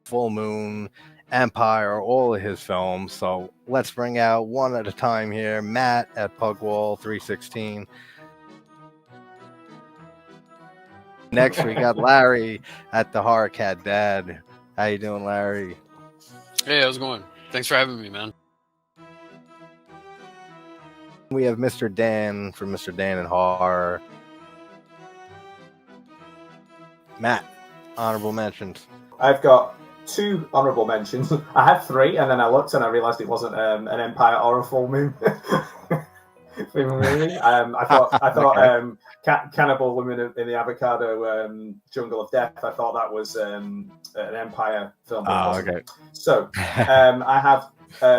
Full Moon, Empire, all of his films. So let's bring out one at a time here. Matt at Pugwall 316. Next, we got Larry at the Horror Cat Dad. How you doing, Larry? Hey, how's it going? Thanks for having me, man. We have Mr. Dan from Mr. Dan and Horror. Matt, honorable mentions. I've got 2 honourable mentions. I had 3, and then I looked and I realised it wasn't an Empire or a Full Moon movie. I thought Okay. Cannibal Women in the Avocado Jungle of Death. I thought that was an Empire film. Oh, okay. So I have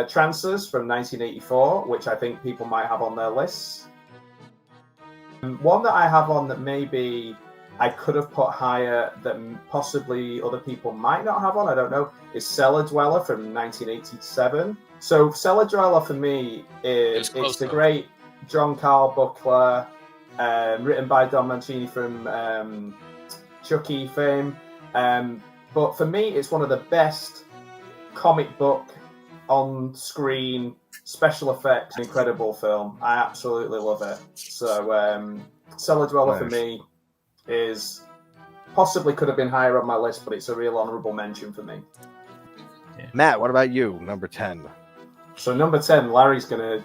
Trancers from 1984, which I think people might have on their lists. One that I have on that maybe I could have put higher that possibly other people might not have on, I don't know, is Cellar Dweller from 1987. So Cellar Dweller for me is it's the great John Carl Buckler, written by Don Mancini from Chucky fame. But for me, it's one of the best comic book on-screen special effects, incredible film. I absolutely love it. So Cellar Dweller for me is possibly could have been higher on my list, but it's a real honourable mention for me. Yeah. Matt, what about you? Number 10. So number 10, Larry's gonna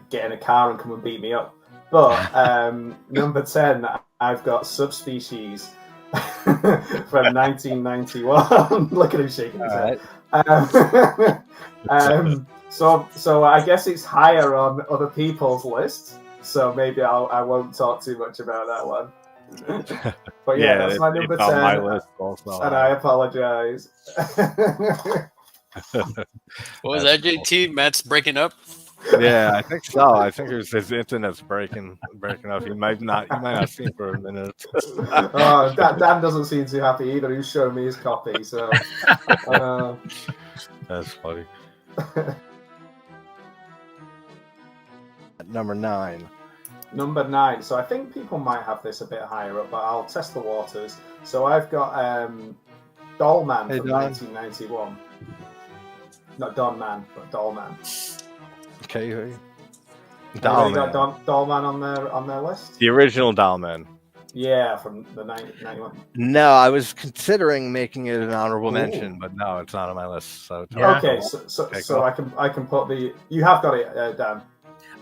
get in a car and come and beat me up. But number 10, I've got Subspecies from 1991. Look at him shaking his head. So I guess it's higher on other people's lists. So maybe I won't talk too much about that one. But yeah, that's my number 10. On my list also. And I apologize. What was that, JT? Matt's breaking up? Yeah, I think so. I think his internet's breaking up. You might not see him for a minute. Dan doesn't seem too happy either. He's showing me his copy, so that's funny. Number 9. Number 9. So I think people might have this a bit higher up, but I'll test the waters. So I've got Dollman from 1991. Not Dollman, but Dollman. Okay. Dollman. Got Dollman on their list? The original Dollman. Yeah, from the 91. No, I was considering making it an honorable mention, but no, it's not on my list. So yeah. Okay, so I can put the. You have got it, Dan.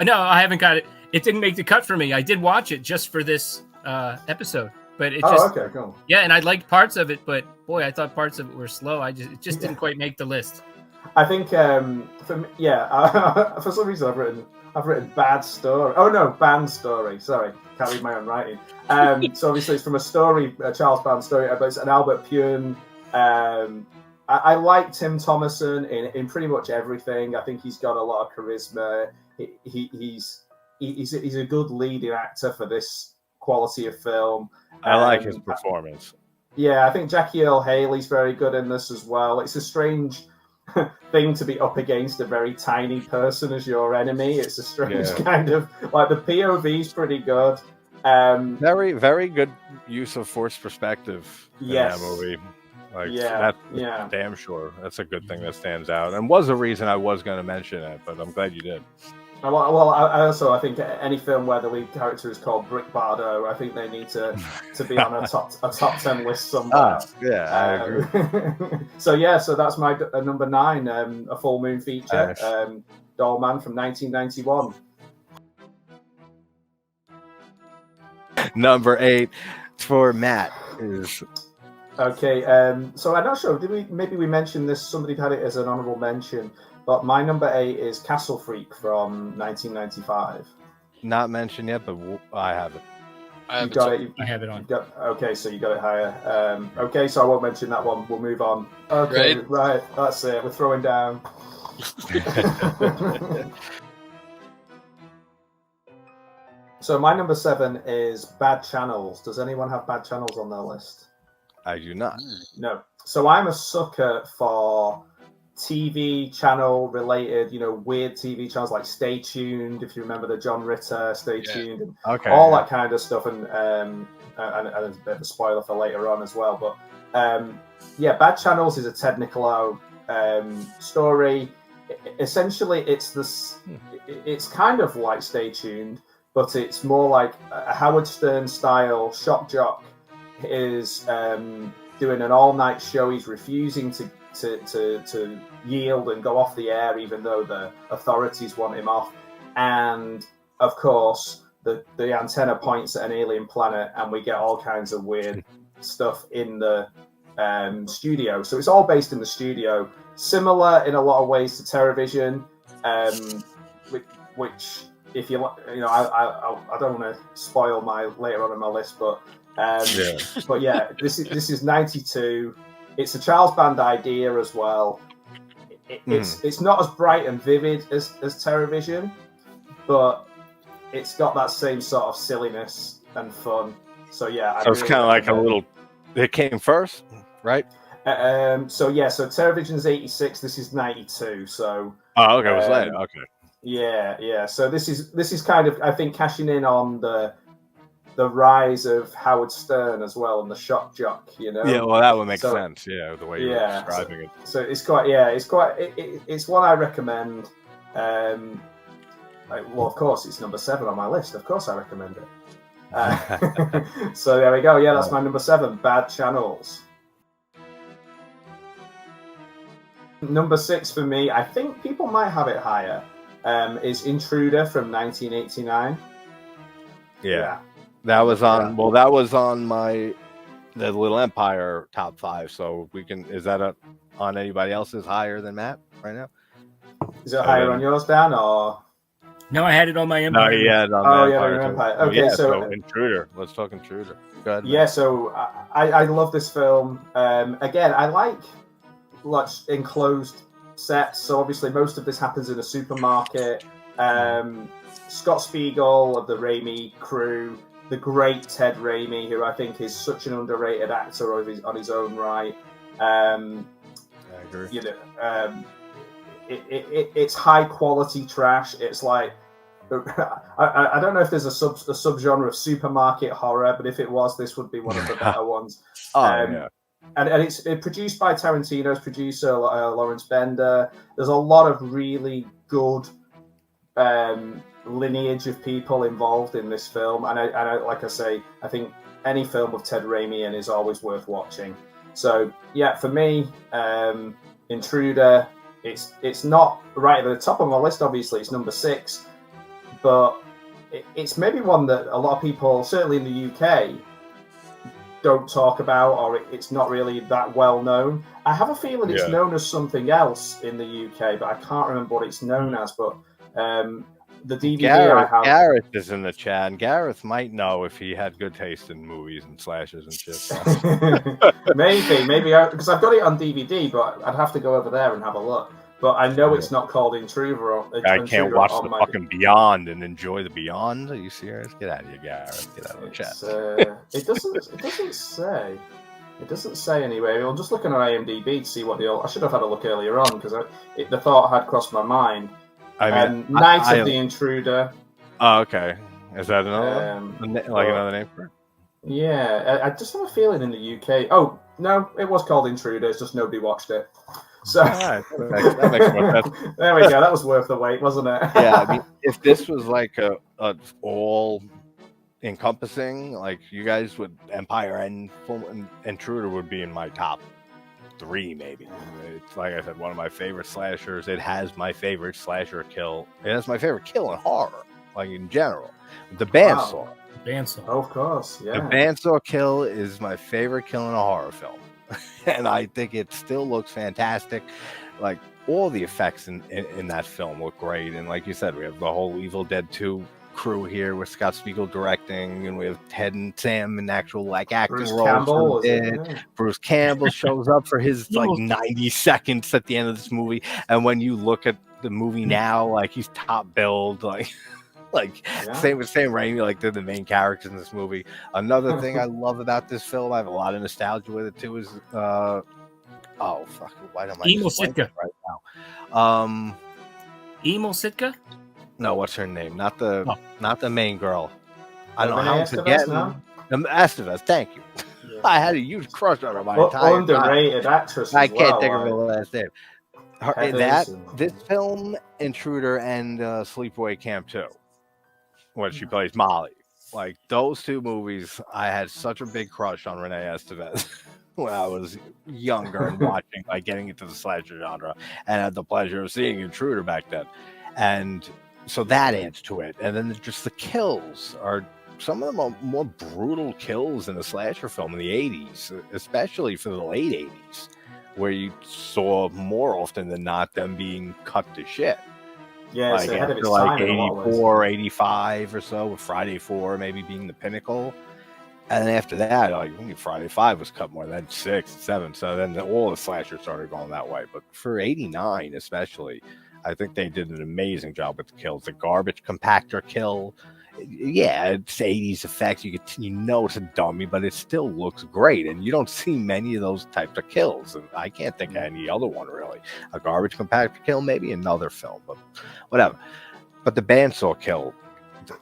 No, I haven't got it. It didn't make the cut for me. I did watch it just for this episode, but it just. Okay, cool. Yeah, and I liked parts of it, but boy, I thought parts of it were slow. It just didn't quite make the list. I think for me, for some reason I've written bad story. Oh no, band story. Sorry, can't read my own writing. So obviously it's from a Charles Band story, but it's an Albert Puren. I like Tim Thomerson in pretty much everything. I think he's got a lot of charisma. He's a good leading actor for this quality of film. I like his performance. Yeah, I think Jackie Earle Haley's very good in this as well. It's a strange thing to be up against a very tiny person as your enemy. It's a strange kind of the POV's pretty good. Very, very good use of forced perspective in that movie. That's damn sure. That's a good thing that stands out, and was a reason I was going to mention it, but I'm glad you did. Well, I think any film where the lead character is called Brick Bardo, I think they need to be on a top 10 list somewhere. I agree. So that's my number 9, a Full Moon feature, Dollman from 1991. Number 8 for Matt is. Okay, so I'm not sure. Maybe we mentioned this? Somebody had it as an honourable mention. But my number 8 is Castle Freak from 1995. Not mentioned yet, but I have it. I have it on. Okay, so you got it higher. Okay, so I won't mention that one. We'll move on. Okay, right. That's it. We're throwing down. So my number 7 is Bad Channels. Does anyone have Bad Channels on their list? I do not. No. So I'm a sucker for TV channel related, weird TV channels like Stay Tuned, if you remember the John Ritter Stay Tuned, and all that kind of stuff, and a bit of a spoiler for later on as well. But Bad Channels is a Ted Nicolau story. Essentially, it's kind of like Stay Tuned, but it's more like a Howard Stern style shock jock is doing an all-night show. He's refusing to yield and go off the air, even though the authorities want him off. And of course, the antenna points at an alien planet, and we get all kinds of weird stuff in the studio. So it's all based in the studio, similar in a lot of ways to Terrorvision, which if you I don't want to spoil my later on in my list, but this is 92. It's a Charles Band idea as well. It's not as bright and vivid as Terrorvision, but it's got that same sort of silliness and fun. So yeah, so it's kind of like a little. It came first, right? So Terrorvision's 86. This is 92. So okay, it was later. Okay. Yeah. So this is kind of, I think, cashing in on the rise of Howard Stern as well, and the shock jock. You know. Yeah, well, that would make sense. Yeah, the way you're describing it. So it's one I recommend. Well, of course, it's number 7 on my list. Of course, I recommend it. So there we go. Yeah, that's my number 7, Bad Channels. Number 6 for me, I think people might have it higher, is Intruder from 1989. Yeah. That was on. Well, that was on my The Little Empire top 5. So we can. Is that on anybody else's higher than Matt right now? Is it higher on yours, Dan, or? No, I had it on my Empire. No, yeah, on Empire. Okay, so Intruder. Let's talk Intruder. Go ahead. Yeah, so I love this film. Again, I like enclosed sets. So obviously, most of this happens in a supermarket. Scott Spiegel of the Raimi crew, the great Ted Raimi, who I think is such an underrated actor on his own right. I agree. You know, it's high quality trash. It's like I don't know if there's a subgenre of supermarket horror, but if it was, this would be one of the better ones. And it's produced by Tarantino's producer Lawrence Bender. There's a lot of really good lineage of people involved in this film, and I like I say, I think any film with Ted Raimi in is always worth watching. So yeah, for me, Intruder. It's not right at the top of my list. Obviously, it's number 6, but it's maybe one that a lot of people, certainly in the UK, don't talk about, or it's not really that well known. I have a feeling it's known as something else in the UK, but I can't remember what it's known as. But the DVD Gareth is in the chat, and Gareth might know if he had good taste in movies and slashers and shit. maybe because I've got it on DVD, but I'd have to go over there and have a look. But I know it's not called Intruder. I can't watch the fucking Beyond and enjoy the Beyond. Are you serious? Get out of here, Gareth. Get out of the chat. It doesn't say. It doesn't say anyway. I'm just looking at IMDb to see what I should have had a look earlier on because the thought had crossed my mind. I mean, Night of the Intruder. Oh, okay. Is that another another name for it? Yeah, I just have a feeling in the UK. Oh no, it was called Intruder. It's just nobody watched it. So that makes more sense. There we go. That was worth the wait, wasn't it? Yeah, I mean, if this was like a all encompassing, like you guys would Empire and Intruder would be in my top 3 maybe. It's like I said, one of my favorite slashers. It has my favorite slasher kill. It has my favorite kill in horror, like in general. The bandsaw. Wow. Bandsaw. Oh, of course, yeah. The bandsaw kill is my favorite kill in a horror film. And I think it still looks fantastic. Like all the effects in that film look great. And like you said, we have the whole Evil Dead 2 crew here with Scott Spiegel directing, and we have Ted and Sam in actual acting roles. Bruce Campbell shows up for his 90 seconds at the end of this movie. And when you look at the movie now, like he's top billed, same with Sam Raimi, like they're the main characters in this movie. Another thing I love about this film, I have a lot of nostalgia with it too, is why don't I Emil Sitka right now? Emil Sitka? No, what's her name? Not the main girl. I don't know how to forget. Estevez, thank you. I had a huge crush on her my entire underrated time. actress. I can't think of her last name. This film, Intruder, and Sleepaway Camp 2, when she plays Molly. Like those two movies, I had such a big crush on Renee Estevez when I was younger and watching, like getting into the slasher genre, and had the pleasure of seeing Intruder back then. And so that adds to it. And then just the kills are some of them are more brutal kills in a slasher film in the 80s, especially for the late 80s, where you saw more often than not them being cut to shit. Yeah, like it's ahead of its like time. 84, 85 or so, with Friday 4 maybe being the pinnacle. And then after that, like Friday 5 was cut more than 6, 7. So then all the slashers started going that way. But for 89 especially, I think they did an amazing job with the kills. The garbage compactor kill, yeah, it's 80s effects. You know it's a dummy, but it still looks great. And you don't see many of those types of kills. And I can't think of any other one really. A garbage compactor kill, maybe another film, but whatever. But the bandsaw kill,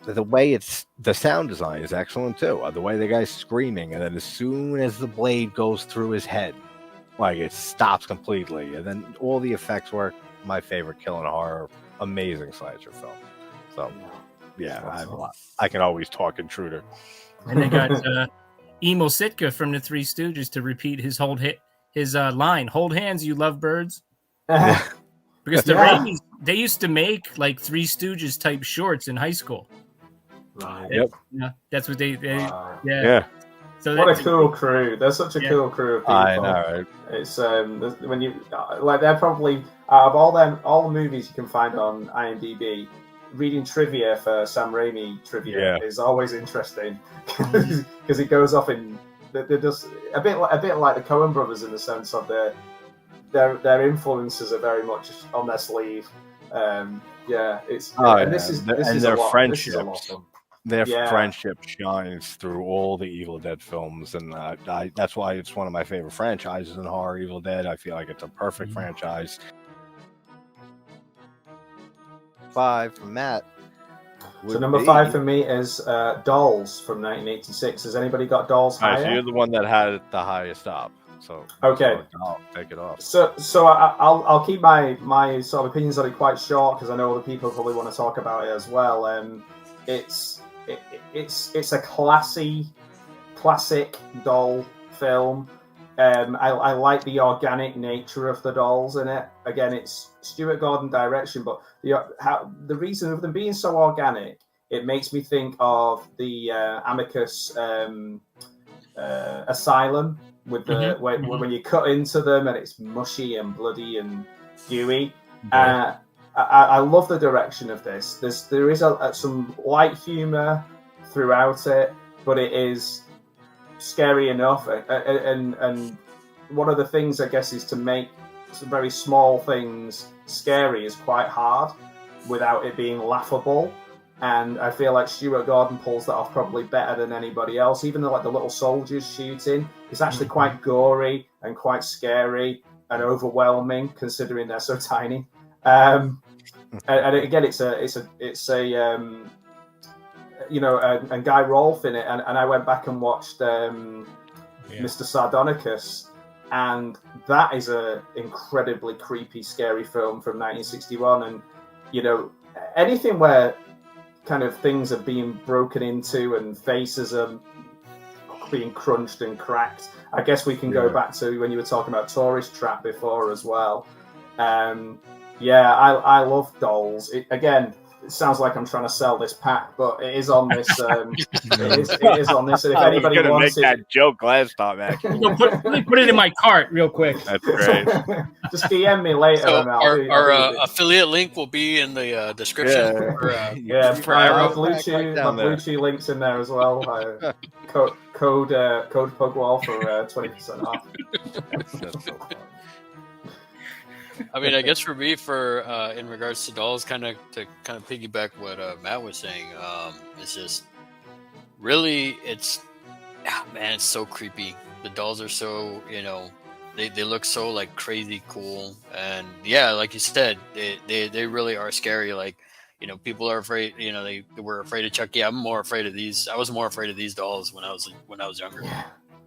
the way the sound design is excellent too. The way the guy's screaming, and then as soon as the blade goes through his head, like it stops completely, and then all the effects work. My favorite kill in horror, amazing slasher film. So yeah, I can always talk Intruder. And they got Emil Sitka from the Three Stooges to repeat his line, "Hold hands, you lovebirds." Because the Raimi's, they used to make like Three Stooges type shorts in high school. Right. Yep. Yeah, that's what they Wow. yeah. So what a cool crew! They're such a cool crew of people. I know, right? It's when you like, they're probably out of all the movies you can find on IMDb. Reading trivia for Sam Raimi trivia is always interesting because it goes off in they're just a bit like the Coen brothers in the sense of their influences are very much on their sleeve. It's and this is their friendships. Their Yeah. friendship shines through all the Evil Dead films, and that's why it's one of my favorite franchises in horror. Evil Dead, I feel like it's a perfect franchise. 5 from Matt. So number 5 for me is Dolls from 1986. Has anybody got Dolls higher? So you're the one that had it the highest up. So okay, I'll take it off. So I'll keep my sort of opinions on it quite short because I know other people probably want to talk about it as well. It's a classic doll film. I like the organic nature of the dolls in it. Again, it's Stuart Gordon direction, but the reason of them being so organic, it makes me think of the Amicus Asylum with the when you cut into them and it's mushy and bloody and gooey. I love the direction of this. There is some light humor throughout it, but it is scary enough. And one of the things, I guess, is to make some very small things scary is quite hard without it being laughable. And I feel like Stuart Gordon pulls that off probably better than anybody else. Even though like the little soldiers shooting, it's actually quite gory and quite scary and overwhelming considering they're so tiny. And again, it's a and Guy Rolfe in it, and I went back and watched Mr. Sardonicus, and that is a incredibly creepy, scary film from 1961. And anything where kind of things are being broken into and faces are being crunched and cracked. I guess we can go back to when you were talking about Tourist Trap before as well. I love Dolls. It sounds like I'm trying to sell this pack, but it is on this. It is on this. And if anybody wants make that joke last time, actually. Let me put it in my cart real quick. That's great. Just DM me later. So and our affiliate link will be in the description. My Blue Chew links in there as well. Code Pugwall for 20% off. That's so fun. I mean, I guess for me, in regards to Dolls, to piggyback what Matt was saying, it's just really it's so creepy. The dolls are so they look so like crazy cool, and like you said, they really are scary. Like people are afraid. They were afraid of Chucky. I'm more afraid of these. I was more afraid of these dolls when I was younger.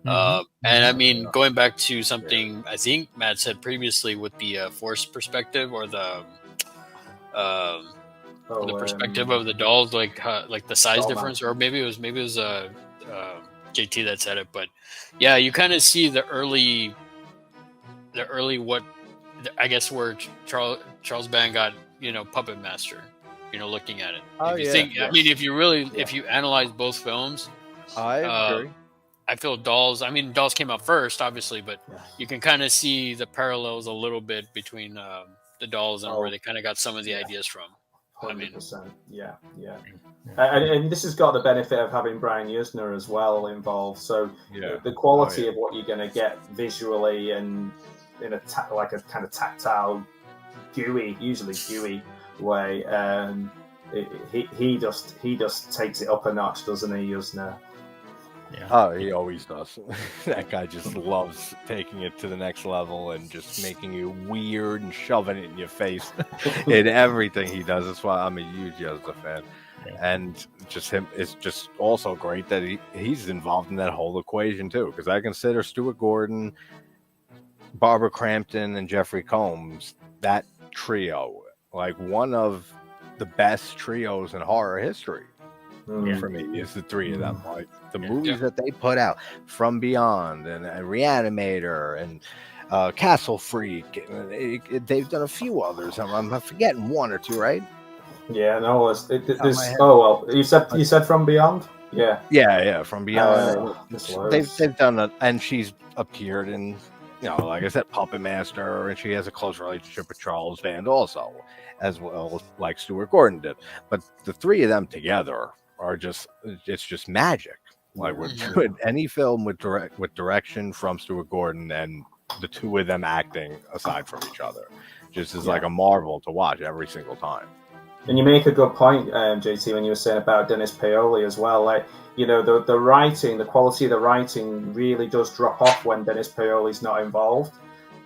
And I mean, going back to something I think Matt said previously with the force perspective or the perspective of the dolls, like the size Dollman. difference, or maybe it was JT that said it, but yeah, you kind of see the early what I guess where Charles Band got Puppet Master, looking at it. I mean, if you analyze both films, I agree. I feel Dolls came out first, obviously, but you can kind of see the parallels a little bit between the Dolls and where they kind of got some of the ideas from. 100%. Yeah. And this has got the benefit of having Brian Yuzna as well involved. So the quality of what you're going to get visually and in a kind of tactile, usually gooey way, he just takes it up a notch, doesn't he, Yuzna? Yeah. Oh, he always does. That guy just loves taking it to the next level and just making you weird and shoving it in your face in everything he does. That's why I'm a huge Yuzna fan. Yeah. And just him, it's just also great that he's involved in that whole equation too. Because I consider Stuart Gordon, Barbara Crampton, and Jeffrey Combs, that trio, like one of the best trios in horror history. For me, is the three of them. Like the movies that they put out, From Beyond and Re-Animator and Castle Freak. They've done a few others. I'm forgetting one or two, right? Yeah, no. You said From Beyond. Yeah, From Beyond. They've done it, and she's appeared in, like I said, Puppet Master, and she has a close relationship with Charles Band also, as well like Stuart Gordon did. But the three of them together are it's just magic. Like with any film with direction from Stuart Gordon and the two of them acting aside from each other, just is like a marvel to watch every single time. And you make a good point, JT, when you were saying about Dennis Paoli as well. Like, the writing, the quality of the writing really does drop off when Dennis Paoli's not involved.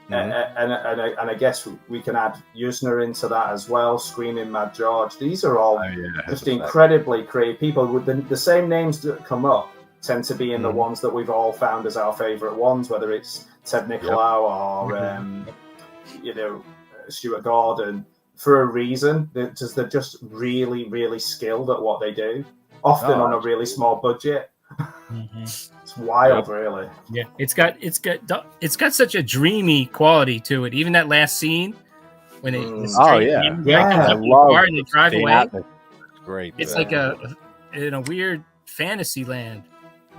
And I guess we can add Yuzna into that as well. Screaming Mad George. These are all just incredibly creative people. With the same names that come up tend to be in the ones that we've all found as our favorite ones, whether it's Ted Nicolau or Stuart Gordon. For a reason, they're just really, really skilled at what they do. Often on a really small budget. It's wild, really. Yeah, it's got such a dreamy quality to it. Even that last scene when I love and they drive away. It's great. It's like in a weird fantasy land,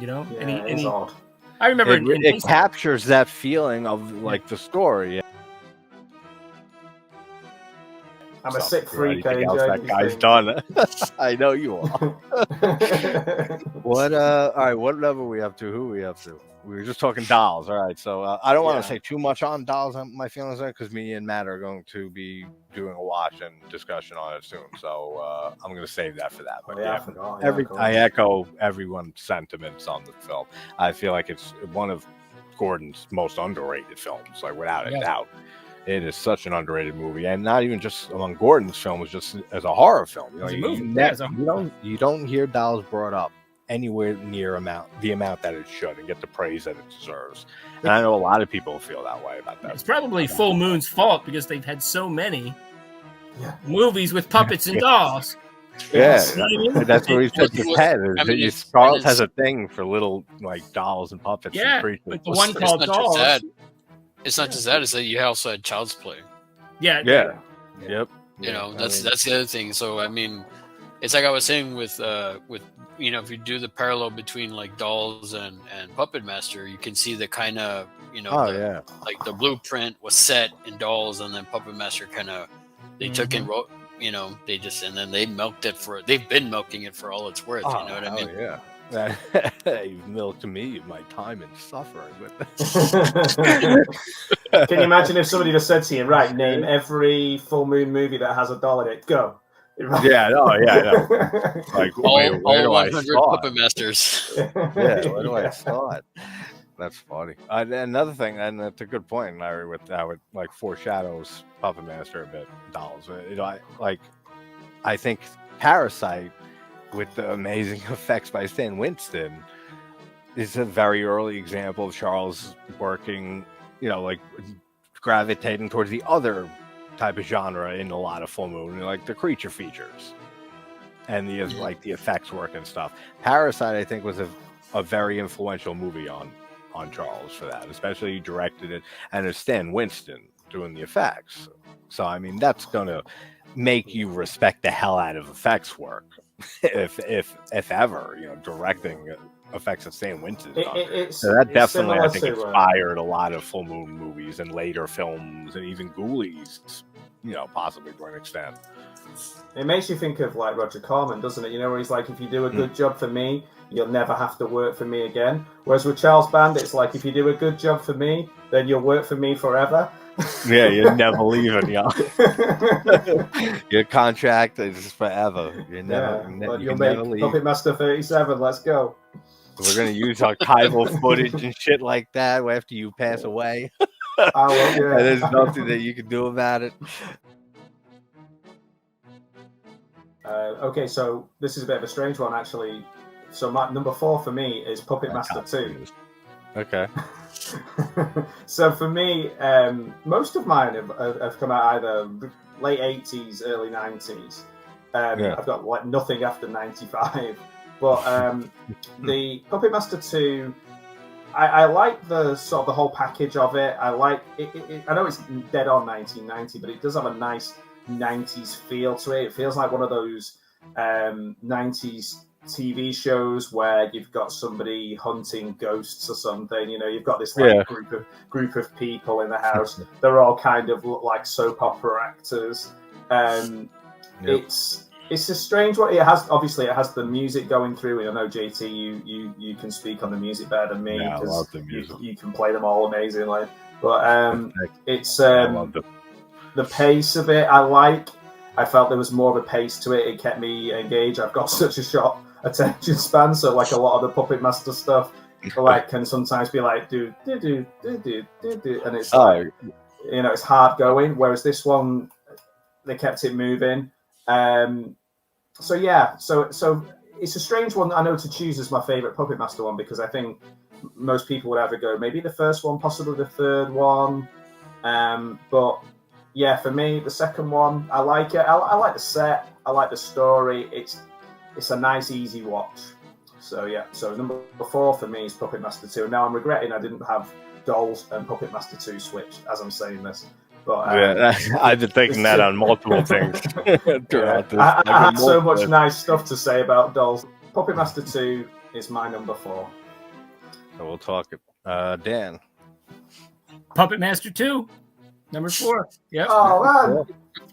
I remember it captures that feeling of like the story. I'm a sick freak. That guy's done. I know you are. What? All right. What level are we up to? Who are we up to? We were just talking Dolls. All right. So I don't want to say too much on Dolls. My feelings on it because me and Matt are going to be doing a watch and discussion on it soon. So I'm going to save that for that. But I echo everyone's sentiments on the film. I feel like it's one of Gordon's most underrated films, like without a doubt. It is such an underrated movie, and not even just among Gordon's films, just as a horror film. You don't hear Dolls brought up anywhere near the amount that it should, and get the praise that it deserves. And I know a lot of people feel that way about that. It's probably Full Moon's fault because they've had so many movies with puppets and dolls. Yeah, that's where he took his head. Charles has a thing for little like dolls and puppets. Yeah, but the one called Dolls. It's not just that; it's that you also had Child's Play. Yep. That's the other thing. So I mean, it's like I was saying with if you do the parallel between like Dolls and Puppet Master, you can see the kind of like the blueprint was set in Dolls, and then Puppet Master kind of they took and wrote. They just and then they milked it they've been milking it for all it's worth. You know what I mean? Yeah. You've milked me my time and suffering with Can you imagine if somebody just said to you, right, name every Full Moon movie that has a doll in it, go. No. Like all 100 Puppet Masters. Where do I start? That's funny. Another thing, and that's a good point, Larry, with how it like foreshadows Puppet Master a bit. Dolls. I think Parasite, with the amazing effects by Stan Winston, is a very early example of Charles working, like gravitating towards the other type of genre in a lot of full moon, like the creature features and the effects work and stuff. Parasite, I think, was a very influential movie on Charles for that, especially he directed it, and it's Stan Winston doing the effects. So I mean, that's gonna make you respect the hell out of effects work, if ever, directing effects that Stan Winston's done. So that definitely, I think, inspired a lot of full moon movies and later films, and even Ghoulies, possibly to an extent. It makes you think of like Roger Corman, doesn't it? Where he's like, if you do a good job for me, you'll never have to work for me again. Whereas with Charles Band, it's like, if you do a good job for me, then you'll work for me forever. Yeah, you're never leaving, Your contract is forever. You'll never leave. Puppet Master 37, let's go. We're going to use archival footage and shit like that after you pass away. And there's nothing that you can do about it. Okay, so this is a bit of a strange one, actually. So my number 4 for me is Puppet Master 2. Okay. So for me, most of mine have come out either late 80s, early 90s. I've got like nothing after 95. But the Puppet Master 2, I like the sort of the whole package of it. I like it. I know it's dead on 1990, but it does have a nice 90s feel to it. It feels like one of those 90s TV shows where you've got somebody hunting ghosts or something. You've got this group of people in the house. They're all kind of look like soap opera actors. It's a strange one. It has the music going through. I know JT, you can speak on the music better than me because you can play them all amazingly. But it's the pace of it. I felt there was more of a pace to it. It kept me engaged. I've got such a short attention span, so like a lot of the Puppet Master stuff, can sometimes be like do, and it's like it's hard going. Whereas this one, they kept it moving. So it's a strange one, I know, to choose as my favorite Puppet Master one, because I think most people would either go maybe the first one, possibly the third one. But yeah, for me, the second one, I like it. I like the set. I like the story. It's a nice, easy watch. So yeah, so number 4 for me is Puppet Master 2. Now I'm regretting I didn't have Dolls and Puppet Master 2 switched as I'm saying this. But I've been thinking that on multiple things throughout this. I had so much nice stuff to say about Dolls. Puppet Master 2 is my number 4. So we'll talk. Dan. Puppet Master 2, number 4. Yep. Oh man.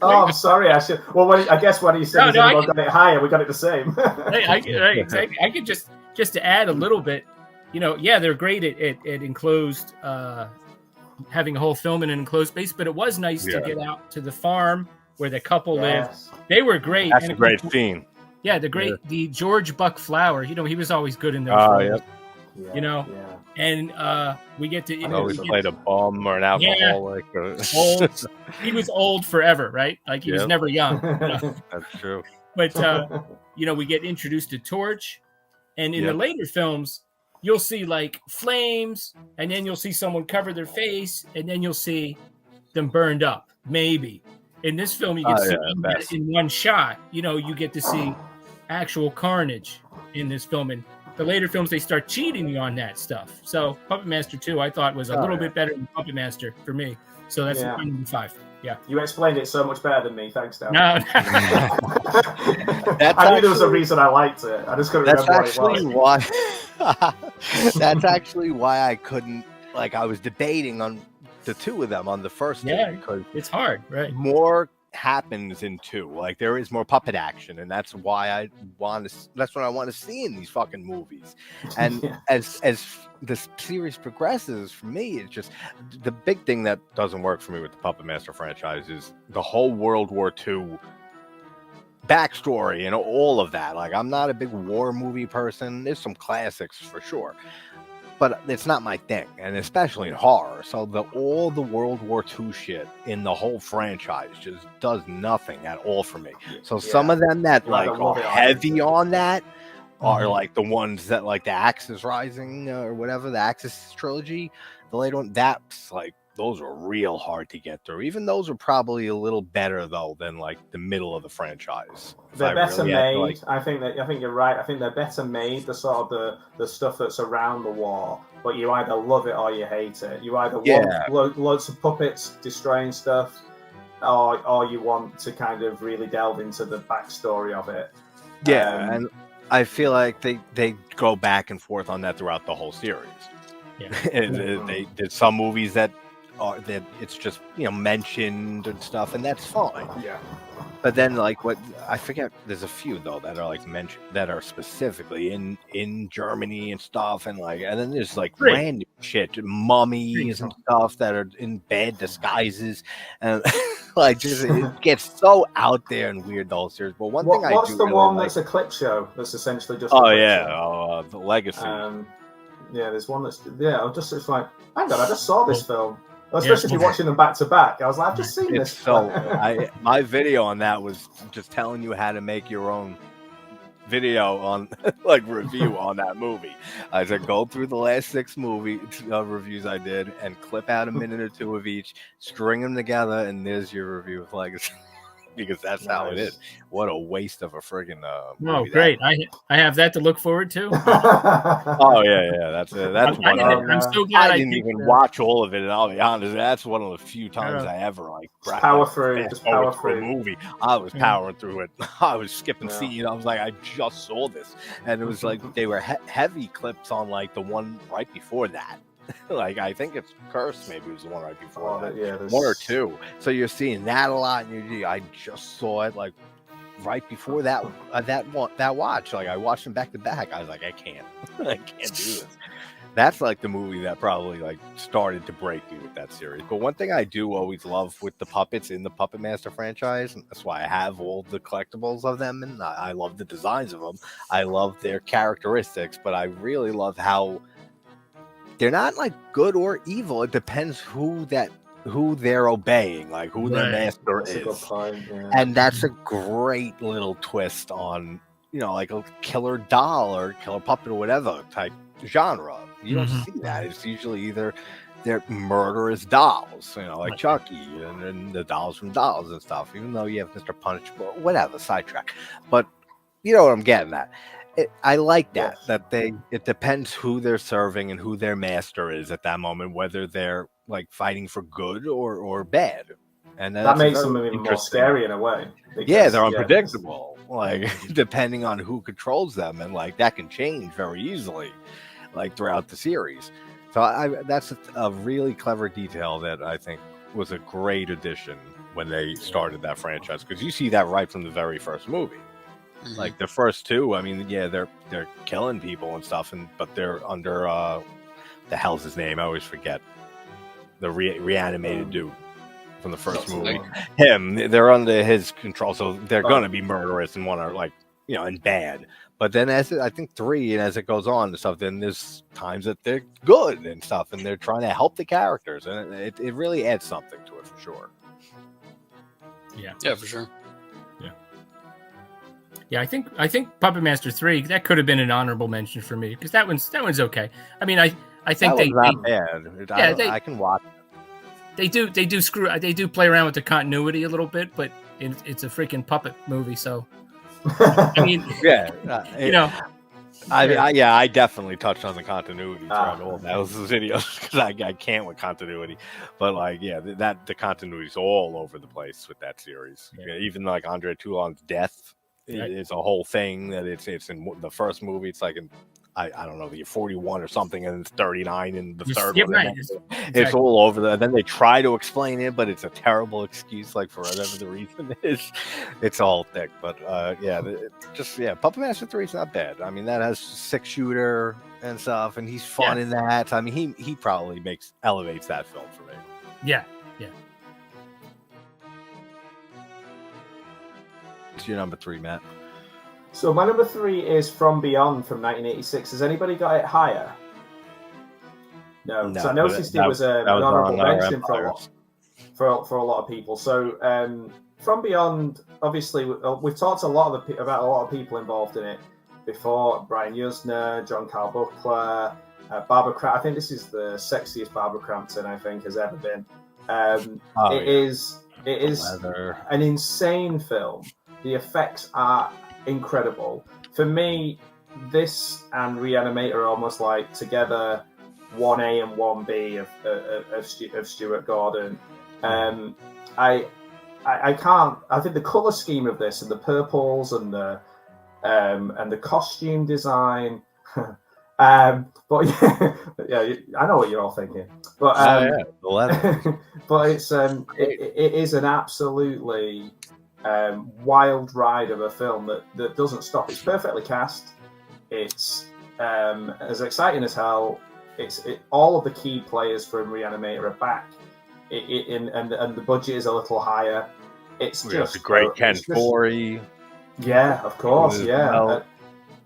Oh, I'm sorry. I should. Well, I guess what he said is we got it higher. We got it the same. Exactly. I could just to add a little bit. They're great at enclosed. Having a whole film in an enclosed space, but it was nice to get out to the farm where the couple lived. They were great. That's a great scene. Yeah, the George Buck Flower. He was always good in those roles. And we get to always played a bum or an alcoholic. Old. He was old forever, right? Like he was never young. That's true. But we get introduced to Torch, and in the later films, you'll see like flames, and then you'll see someone cover their face, and then you'll see them burned up. Maybe in this film, you get to see in one shot. You get to see actual carnage in this film. And the later films, they start cheating you on that stuff. So Puppet Master 2, I thought, was a little bit better than Puppet Master for me. So that's number 5. Yeah. You explained it so much better than me. Thanks, Dan. No. I knew there was a reason I liked it. I just couldn't remember what it was. That's actually why I couldn't. Like, I was debating on the two of them on the first day, because it's hard, right? More happens in 2. Like, there is more puppet action, and that's why that's what I want to see in these fucking movies. And as the series progresses, for me, it's just the big thing that doesn't work for me with the Puppet Master franchise is the whole World War II backstory and all of that. Like, I'm not a big war movie person. There's some classics for sure, but it's not my thing, and especially in horror. So all the World War II shit in the whole franchise just does nothing at all for me. So some of them that are heavy on that are like the ones that like the Axis Rising or whatever, the Axis trilogy, the later one. That's like those are real hard to get through. Even those are probably a little better though than like the middle of the franchise. They're better made. I think you're right. I think they're better made. The sort of the stuff that's around the war, but you either love it or you hate it. You either want loads of puppets destroying stuff, or you want to kind of really delve into the backstory of it. Yeah, and I feel like they go back and forth on that throughout the whole series. Yeah, they did some movies that it's just mentioned and stuff, and that's fine. Yeah. But then like what I forget, there's a few though that are like mentioned that are specifically in Germany and stuff, and then there's like random shit, mummies and stuff that are in bad disguises, and like just it gets so out there and weird the whole series. But what's the one that's a clip show that's essentially just the Legacy. There's one that's it's like, hang on, I just saw this film. Especially if you're watching them back to back. I was like, I've just seen this. So my video on that was just telling you how to make your own video on review on that movie. I said go through the last 6 movie reviews I did and clip out a minute or 2 of each, string them together, and there's your review of Legacy. Because that's how it is. What a waste of a friggin' movie. Great! I have that to look forward to. Oh yeah, that's one. I'm so glad I didn't even watch all of it, and I'll be honest, that's one of the few times I ever power through a movie. I was powering through it. I was skipping scenes. I was like, I just saw this, and it was like they were heavy clips on like the one right before that. Like I think it's Curse, maybe it was the one right before that. Yeah, 1 or 2. So you're seeing that a lot, and I just saw it like right before that watch. Like I watched them back to back. I was like, I can't do this. That's like the movie that probably like started to break me with that series. But one thing I do always love with the puppets in the Puppet Master franchise, and that's why I have all the collectibles of them, and I love the designs of them. I love their characteristics, but I really love how they're not like good or evil. It depends who they're obeying, like who their master is. And that's a great little twist on, like a killer doll or killer puppet or whatever type genre. You don't see that. It's usually either they're murderous dolls, like Chucky and the dolls from Dolls and stuff, even though you have Mr. Punch, whatever, sidetrack. But you know what I'm getting at. I like that it depends who they're serving and who their master is at that moment, whether they're like fighting for good or bad, and that makes them even more scary in a way. Because, they're unpredictable, like depending on who controls them, and like that can change very easily, like throughout the series. So that's a really clever detail that I think was a great addition when they started that franchise, because you see that right from the very first movie. Like the first 2, I mean, they're killing people and stuff, but they're under the hell's his name? I always forget. The Re-Animated dude from the first movie. They're under his control, so they're gonna be murderous and want to and bad. But then I think 3, and as it goes on and stuff, then there's times that they're good and stuff, and they're trying to help the characters, and it really adds something to it for sure. Yeah, for sure. Yeah, I think Puppet Master 3, that could have been an honorable mention for me, because that one's okay. I mean, I think that was not bad. I can watch it. They do play around with the continuity a little bit, but it's a freaking puppet movie, so I mean, I definitely touched on the continuity throughout all those videos, because I can't with continuity, but the continuity is all over the place with that series. Even like Andre Toulon's death. It's a whole thing that it's in the first movie. It's like I don't know, you're 41 or something, and it's 39 in the third one. Right. It's all over. Then they try to explain it, but it's a terrible excuse, like for whatever the reason is. It's all thick, but Puppet Master 3 is not bad. I mean, that has 6-shooter and stuff, and he's fun in that. I mean, he probably elevates that film for me. Yeah. What's your number 3, Matt? So my number 3 is From Beyond from 1986. Has anybody got it higher? No. So I noticed it was an honourable mention for a lot of people. So From Beyond, obviously, we've talked about a lot of people involved in it. before. Brian Yuzna, John Carl Buckler, Barbara Crampton. I think this is the sexiest Barbara Crampton I think has ever been. It is an insane film. The effects are incredible. For me, this and Re-Animator are almost like together 1A and 1B of Stuart Gordon. I can't. I think the color scheme of this and the purples and the costume design. But yeah, I know what you're all thinking. But but it is an absolutely wild ride of a film that doesn't stop. It's perfectly cast. It's as exciting as hell. All of the key players from Re-Animator are back. And the budget is a little higher. It's just a great Ken Foree. Yeah, of course. Yeah,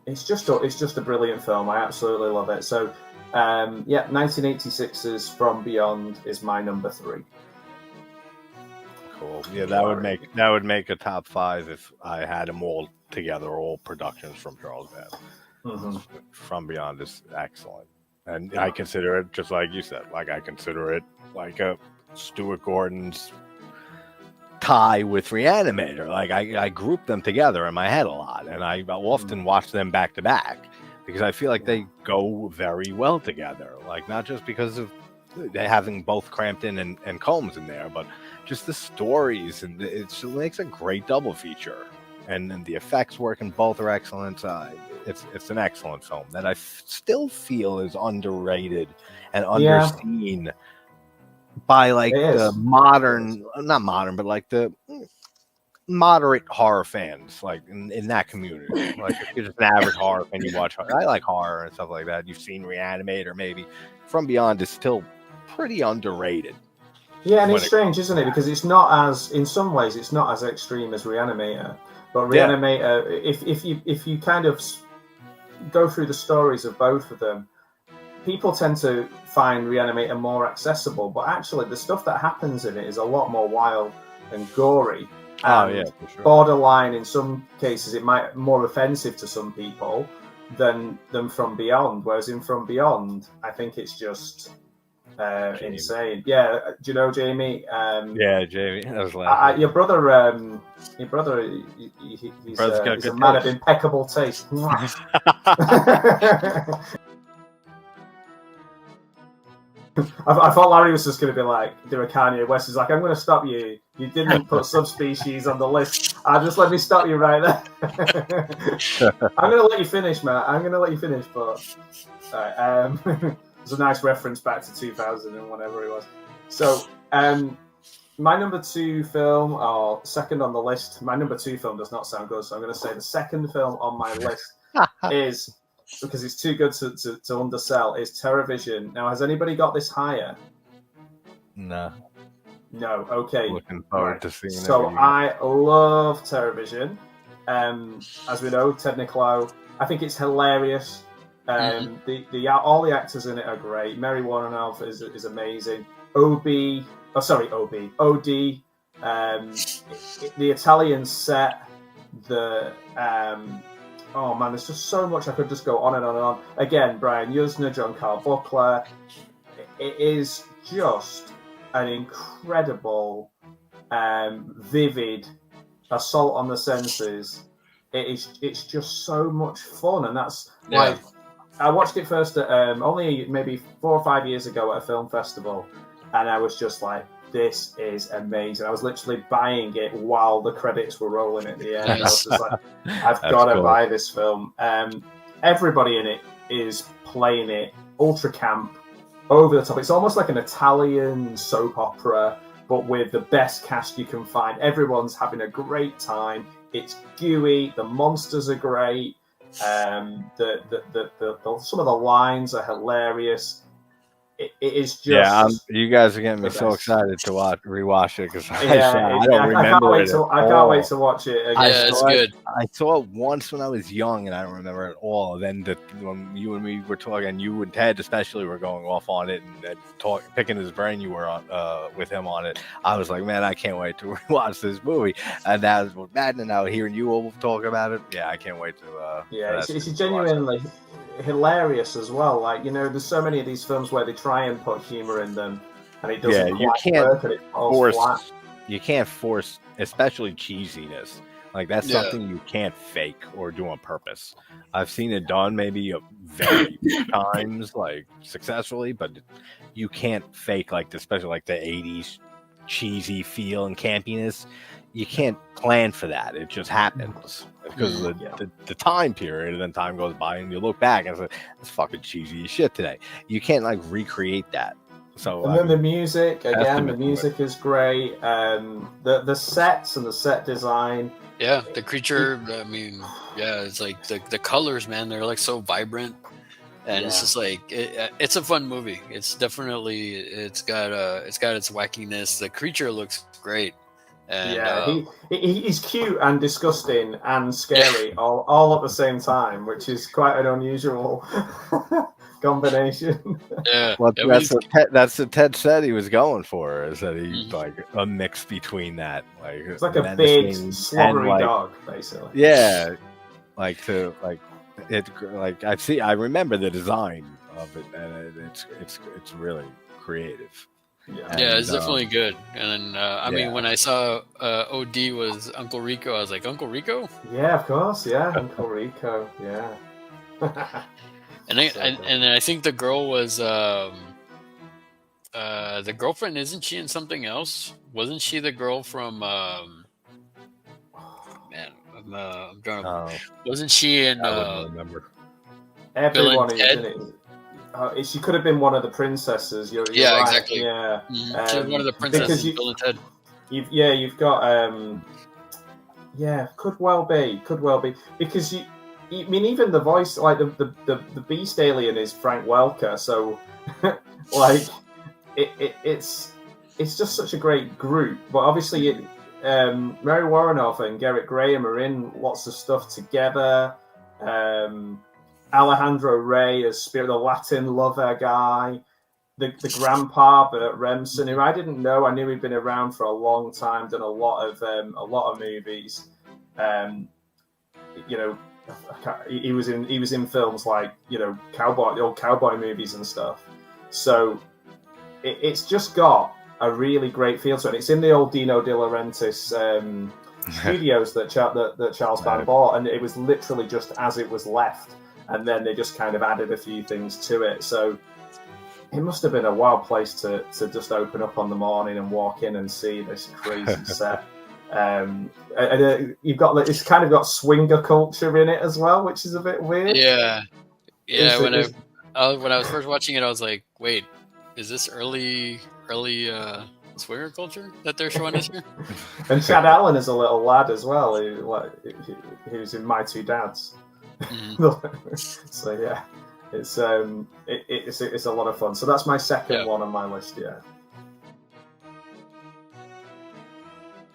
it's just a brilliant film. I absolutely love it. So, 1986's From Beyond is my number 3. Cool. Yeah, that would make a top 5 if I had them all together, all productions from Charles Band. Mm-hmm. From Beyond is excellent, and I consider it just like you said. Like I consider it like a Stuart Gordon's tie with Re-Animator. Like I group them together in my head a lot, and I often watch them back to back because I feel like they go very well together. Like not just because of they having both Crampton and Combs in there, but just the stories, and it makes a great double feature. And the effects work in both are excellent. It's an excellent film that I still feel is underrated and underseen by like the not modern, but like the moderate horror fans, like in that community. Like if you're just an average horror fan, you watch horror. I like horror and stuff like that. You've seen Re-Animator, maybe. From Beyond is still pretty underrated. Yeah, and it's strange, isn't it? Because it's not as, in some ways, it's not as extreme as Re-Animator. But Re-Animator, if you kind of go through the stories of both of them, people tend to find Re-Animator more accessible. But actually, the stuff that happens in it is a lot more wild and gory. And for sure. Borderline, in some cases, it might be more offensive to some people than From Beyond. Whereas in From Beyond, I think it's just insane. Yeah, do you know Jamie? Yeah, Jamie. I was laughing. Your brother, he's a man of impeccable taste. I thought Larry was just going to be like, do a Kanye West. He's like, I'm going to stop you. You didn't put Subspecies on the list. Just let me stop you right there. I'm going to let you finish, Matt. I'm going to let you finish, but it's a nice reference back to 2000 and whatever it was. So, my number 2 film, or second on the list, my number 2 film does not sound good, so I'm going to say the second film on my list is, because it's too good to undersell, is Terrorvision. Now, has anybody got this higher? No. No, okay. Looking forward to seeing it. So, I love Terrorvision. As we know, Ted Nicolau, I think it's hilarious. All the actors in it are great. Mary Woronov is amazing. OD. The Italian set. Oh man, there's just so much. I could just go on and on and on. Again, Brian Yuzna, John Carl Buckler. It is just an incredible, vivid assault on the senses. It's just so much fun, and that's why I watched it first at, only maybe 4 or 5 years ago at a film festival, and I was just like, this is amazing. I was literally buying it while the credits were rolling at the end. I was just like, I've got to buy this film. Everybody in it is playing it ultra camp, over the top. It's almost like an Italian soap opera, but with the best cast you can find. Everyone's having a great time. It's gooey. The monsters are great. Some of the lines are hilarious. it is just you guys are getting me so excited to rewatch it because I don't remember it. I can't wait to watch it again. Yeah, it's good. I saw it once when I was young, and I don't remember it all. Then when you and me were talking, you and Ted especially were going off on it and picking his brain. You were on with him on it. I was like, man, I can't wait to rewatch this movie. And that was Madden. And now hearing you all talk about it, yeah, I can't wait to. It's genuinely hilarious as well. Like, there's so many of these films where they try and put humor in them and it doesn't work, and it falls flat. You can't force, especially cheesiness. Like, that's something you can't fake or do on purpose. I've seen it done maybe very few times, like successfully, but you can't fake, like, especially like the 80s cheesy feel and campiness. You can't plan for that. It just happens because of the time period, and then time goes by and you look back and say, it's fucking cheesy as shit today. You can't like recreate that. So and then the music, again, the music is great. The sets and the set design. Yeah, the creature, I mean, it's like the colors, man, they're like so vibrant. And it's just like it's a fun movie. It's definitely it's got its wackiness. The creature looks great. And, he's cute and disgusting and scary all at the same time, which is quite an unusual combination. Yeah, well, that's what Ted said he was going for. Is that he like a mix between that, like it's like a big slobbery dog, basically. Yeah, I remember the design of it, and it's really creative. Yeah, it's definitely good. And I mean, when I saw OD was Uncle Rico, I was like, Uncle Rico? Yeah, of course. Yeah, Uncle Rico. Yeah. And I think the girl was the girlfriend. Isn't she in something else? Wasn't she the girl from? Man, I'm trying to. Wasn't she in? I wouldn't remember. Everyone is in it. She could have been one of the princesses. You're right. Exactly. Yeah, she was one of the princesses. Bill and Ted. You've got. Could well be because I mean, even the voice, like the Beast Alien is Frank Welker, so like it's just such a great group. But obviously, Mary Warrenoff and Gerrit Graham are in lots of stuff together. Alejandro Rey as Spirit, the Latin lover guy, the grandpa Burt Remsen, who I didn't know. I knew he'd been around for a long time, done a lot of movies. He was in films like the old cowboy movies and stuff. So it's just got a really great feel to it. It's in the old Dino De Laurentiis studios that Charles Band bought, and it was literally just as it was left. And then they just kind of added a few things to it. So it must have been a wild place to just open up on the morning and walk in and see this crazy set. You've got it's kind of got swinger culture in it as well, which is a bit weird. Yeah. When I was first watching it, I was like, wait, is this early swinger culture that they're showing us here? And Chad Allen is a little lad as well. He was in My Two Dads. So yeah, it's a lot of fun. So that's my second one on my list. Yeah.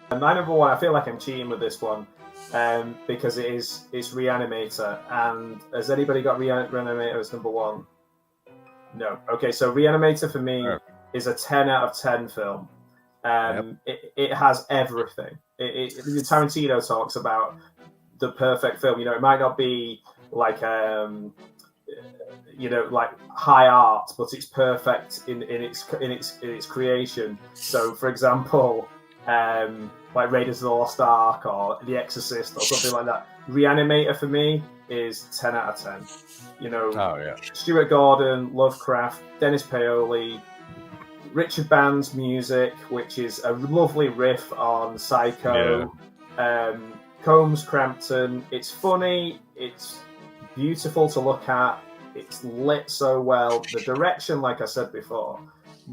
And my number one, I feel like I'm cheating with this one, because it's Re-Animator. And has anybody got Re-Animator as number one? No. Okay, so Re-Animator for me is a 10 out of 10 film. It has everything. Tarantino talks about the perfect film. It might not be like like high art, but it's perfect in its creation. So, for example, like Raiders of the Lost Ark or The Exorcist or something like that. Re-Animator for me is 10 out of 10. Stuart Gordon, Lovecraft, Dennis Paoli, Richard Band's music, which is a lovely riff on Psycho. Combs, Crampton. It's funny. It's beautiful to look at. It's lit so well. The direction, like I said before,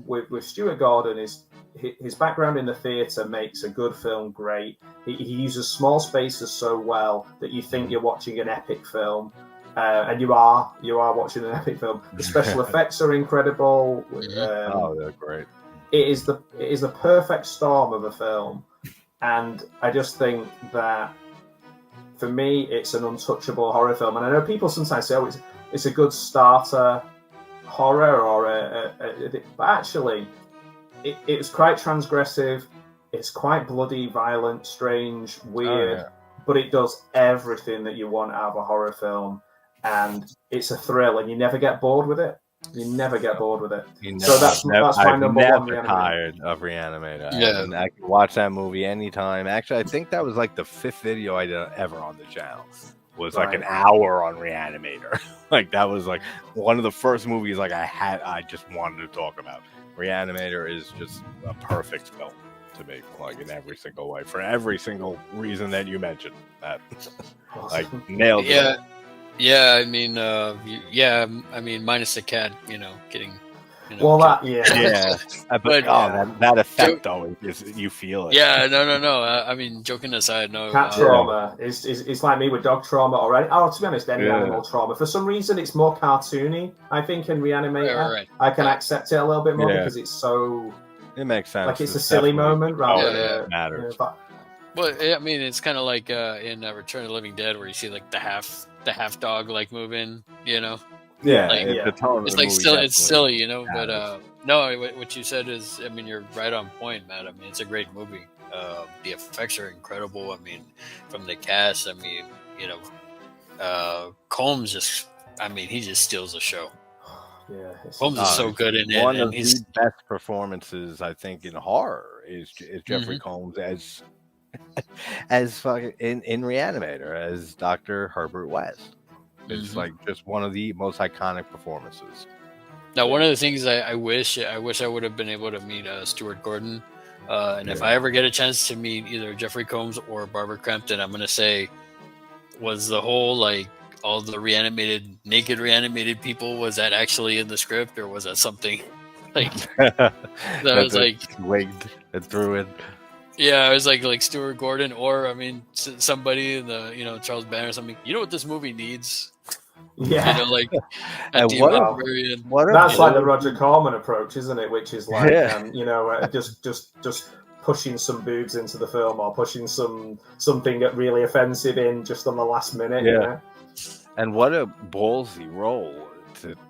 with Stuart Gordon, is his background in the theatre makes a good film great. He uses small spaces so well that you think you're watching an epic film. and you are watching an epic film. The special effects are incredible. They're great. It is the perfect storm of a film, and I just think that for me, it's an untouchable horror film. And I know people sometimes say, "Oh, it's a good starter horror," but actually, it's quite transgressive. It's quite bloody, violent, strange, weird, but it does everything that you want out of a horror film, and it's a thrill, and you never get bored with it. You never get bored with it. So that's my number one. Never tired of Re-Animator. Yeah, and I can watch that movie anytime. Actually, I think that was like the 5th video I did ever on the channel. Was like an hour on Re-Animator. Like that was like one of the first movies like I just wanted to talk about. Re-Animator is just a perfect film to me, like in every single way, for every single reason that you mentioned. That like nailed it. Yeah, I mean, minus the cat, getting. Well, but that effect though is you feel it. Yeah, no. I mean, joking aside, no. Cat trauma is like me with dog trauma already. Oh, to be honest, any animal trauma. For some reason, it's more cartoony. I think in Reanimator, right. I can accept it a little bit more because it's so. It makes sense. Like it's a silly moment rather than it matters. Well, I mean, it's kind of like in Return of the Living Dead, where you see like the half dog like moving, Yeah, the tone it's like still it's silly, But no, what you said is, I mean, you're right on point, Matt. I mean, it's a great movie. The effects are incredible. I mean, from the cast, I mean, Combs he just steals the show. Yeah, Combs is so good in it. One of the best performances I think in horror is Jeffrey Combs as fucking in Re-Animator as Dr. Herbert West. It's like just one of the most iconic performances. Now, one of the things I wish I would have been able to meet Stuart Gordon, and if I ever get a chance to meet either Jeffrey Combs or Barbara Crampton, I'm gonna say, was the whole like all the naked reanimated people, was that actually in the script, or was that something like that was like wigged and threw in? Yeah, it was like Stuart Gordon, or I mean, somebody in the Charles Banner or something. You know what this movie needs? Yeah, like that's like the Roger Corman approach, isn't it? Which is like just pushing some boobs into the film, or pushing something really offensive in just on the last minute. Yeah. And what a ballsy role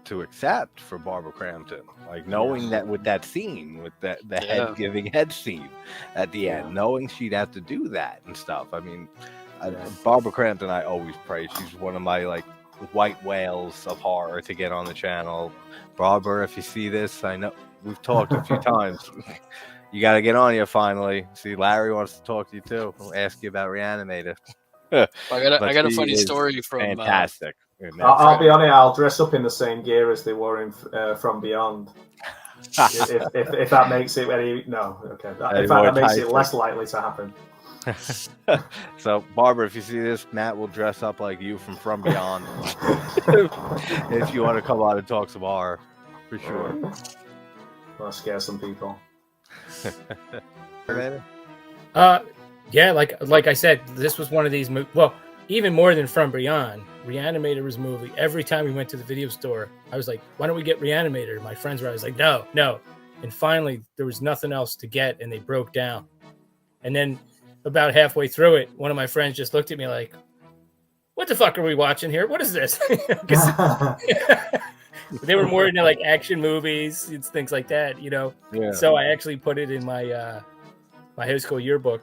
to accept for Barbara Crampton, like knowing that with that scene, with the head giving head scene at the end, knowing she'd have to do that and stuff. I mean, Barbara Crampton, I always praise. She's one of my like white whales of horror to get on the channel. Barbara, if you see this, I know we've talked a few times. You got to get on here finally. See, Larry wants to talk to you too. We'll ask you about Re-Animator. I got a funny story from fantastic. I'll be honest. I'll dress up in the same gear as they were in From Beyond. if that makes it any if that makes it less likely to happen. So Barbara, if you see this, Matt will dress up like you from Beyond. If you want to come on and talk some horror, for sure. I'll scare some people. Yeah, like I said, this was one of these well, even more than From Beyond, Re-Animator was a movie. Every time we went to the video store, I was like, why don't we get Re-Animator? My friends were always like, no. And finally, there was nothing else to get, and they broke down. And then about halfway through it, one of my friends just looked at me like, what the fuck are we watching here? What is this? They were more into like action movies and things like that, Yeah. So I actually put it in my my high school yearbook